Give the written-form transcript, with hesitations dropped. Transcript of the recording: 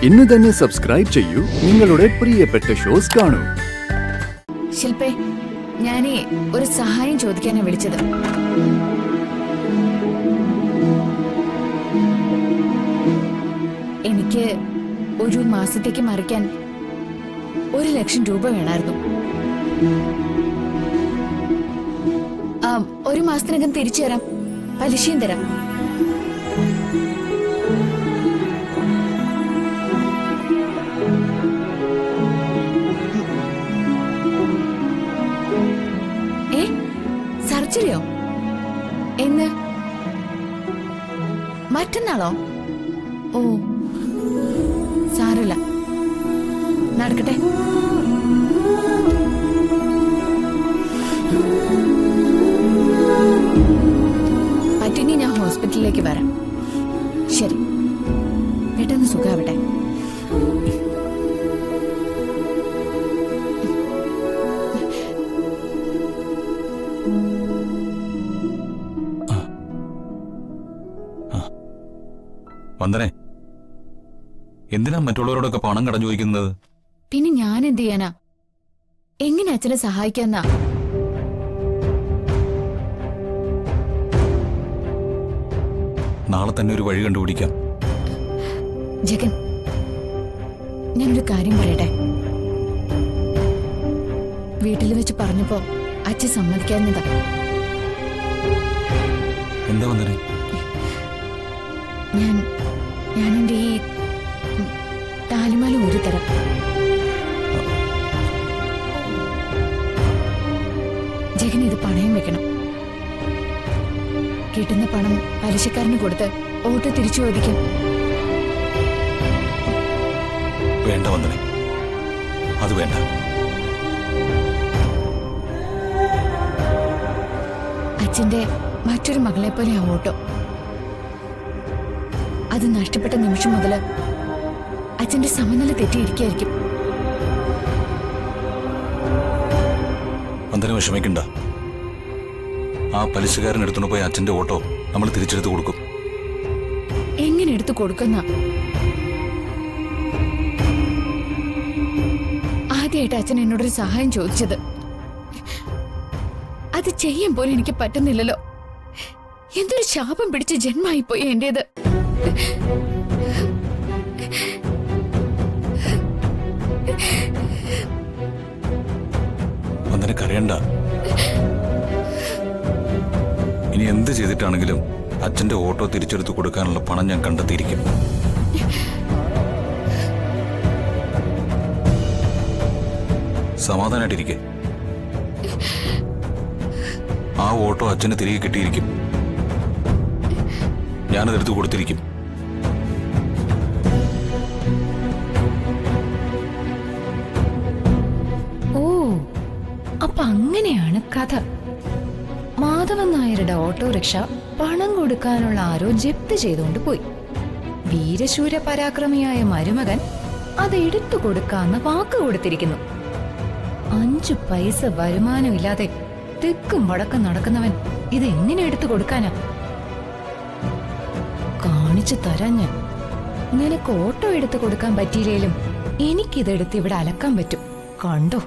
ഇന്ന് തന്നെ സബ്സ്ക്രൈബ് ചെയ്യൂ, നിങ്ങളുടെ പ്രിയപ്പെട്ട ഷോസ് കാണൂ. ശില്പേ, ഞാനേ ഒരു സഹായം ചോദിക്കാനാണ് വിളിച്ചത്. എനിക്ക് ഒരു മാസത്തേക്ക് മറിക്കാൻ 1,00,000 രൂപ വേണമായിരുന്നു. ഒരു മാസത്തിനകം തിരിച്ചു തരാം, പലിശയും തരാം. സർജറിയോ? എന്ന്? മറ്റന്നാളോ? ഓ, സാരമില്ല, നടക്കട്ടെ. പറ്റുമെങ്കിൽ ഞാൻ ഹോസ്പിറ്റലിലേക്ക് വരാം. ശരി, പെട്ടെന്ന് സുഖാവട്ടെ. വന്ദനെ, എന്തിനാ മറ്റുള്ളവരോടൊക്കെ പണം കടം ചോദിക്കുന്നത്? പിന്നെ ഞാൻ എന്ത് ചെയ്യാനാ? എങ്ങനെ അച്ഛനെ സഹായിക്കാന്നാ? നാളെ തന്നെ ഒരു വഴി കണ്ടുപിടിക്കാം. ജഗൻ, ഞാനൊരു കാര്യം പറയട്ടെ. വീട്ടിൽ വെച്ച് പറഞ്ഞപ്പോ അച്ഛൻ സമ്മതിക്കാഞ്ഞതാ. എന്താ വന്ദനെ? ഞാൻ എന്റെ ഈ താലിമാല ഊരി തരാം. ജഗൻ ഇത് പണയം വെക്കണം. കിട്ടുന്ന പണം പലിശക്കാരന് കൊടുത്ത് ഓട്ടോ തിരിച്ചു ചോദിക്കും. വേണ്ട വന്ദനെ, അത് വേണ്ട. അച്ഛന്റെ മറ്റൊരു മകളെ പോലെ ആ ഓട്ടോ. അത് നഷ്ടപ്പെട്ട നിമിഷം മുതല് അച്ഛന്റെ സമനില തെറ്റിയിരിക്കായിരിക്കും. വന്ദന വിഷമിക്കണ്ട. ആ പലിശക്കാരൻ എടുത്തുകൊണ്ട് പോയി അച്ഛന്റെ ഓട്ടോ നമ്മൾ തിരിച്ചെടുത്ത് കൊടുക്കും. എങ്ങനെ എടുത്തു കൊടുക്കുന്ന? ആദ്യമായിട്ട് അച്ഛൻ എന്നോടൊരു സഹായം ചോദിച്ചത്. അത് ചെയ്യാൻ പോലും എനിക്ക് പറ്റുന്നില്ലല്ലോ. എന്തൊരു ശാപം പിടിച്ച ജന്മായിപ്പോയി എന്റേത്. വന്ദന കരയണ്ട. ഇനി എന്ത് ചെയ്തിട്ടാണെങ്കിലും അച്ഛന്റെ ഓട്ടോ തിരിച്ചെടുത്ത് കൊടുക്കാനുള്ള പണം ഞാൻ കണ്ടെത്തിയിരിക്കും. സമാധാനായിട്ടിരിക്കെ. ആ ഓട്ടോ അച്ഛന് തിരികെ കിട്ടിയിരിക്കും. ഞാനതെടുത്ത് കൊടുത്തിരിക്കും. ഓ, അപ്പൊ അങ്ങനെയാണ് കഥ. മാധവൻ നായരുടെ ഓട്ടോറിക്ഷ പണം കൊടുക്കാനുള്ള ആരോ ജപ്തി ചെയ്തുകൊണ്ട് പോയി. വീരശൂര പരാക്രമിയായ മരുമകൻ അത് എടുത്തു കൊടുക്കാന്ന് വാക്ക് കൊടുത്തിരിക്കുന്നു. 5 പൈസ വരുമാനമില്ലാതെ തെക്കും വടക്കും നടക്കുന്നവൻ ഇതെങ്ങനെ എടുത്തു കൊടുക്കാനാ? കാണിച്ചു തരാൻ ഞാൻ. നിനക്ക് ഓട്ടോ എടുത്തു കൊടുക്കാൻ പറ്റിയില്ലേലും എനിക്കിതെടുത്ത് ഇവിടെ അലക്കാൻ പറ്റും. കണ്ടോ?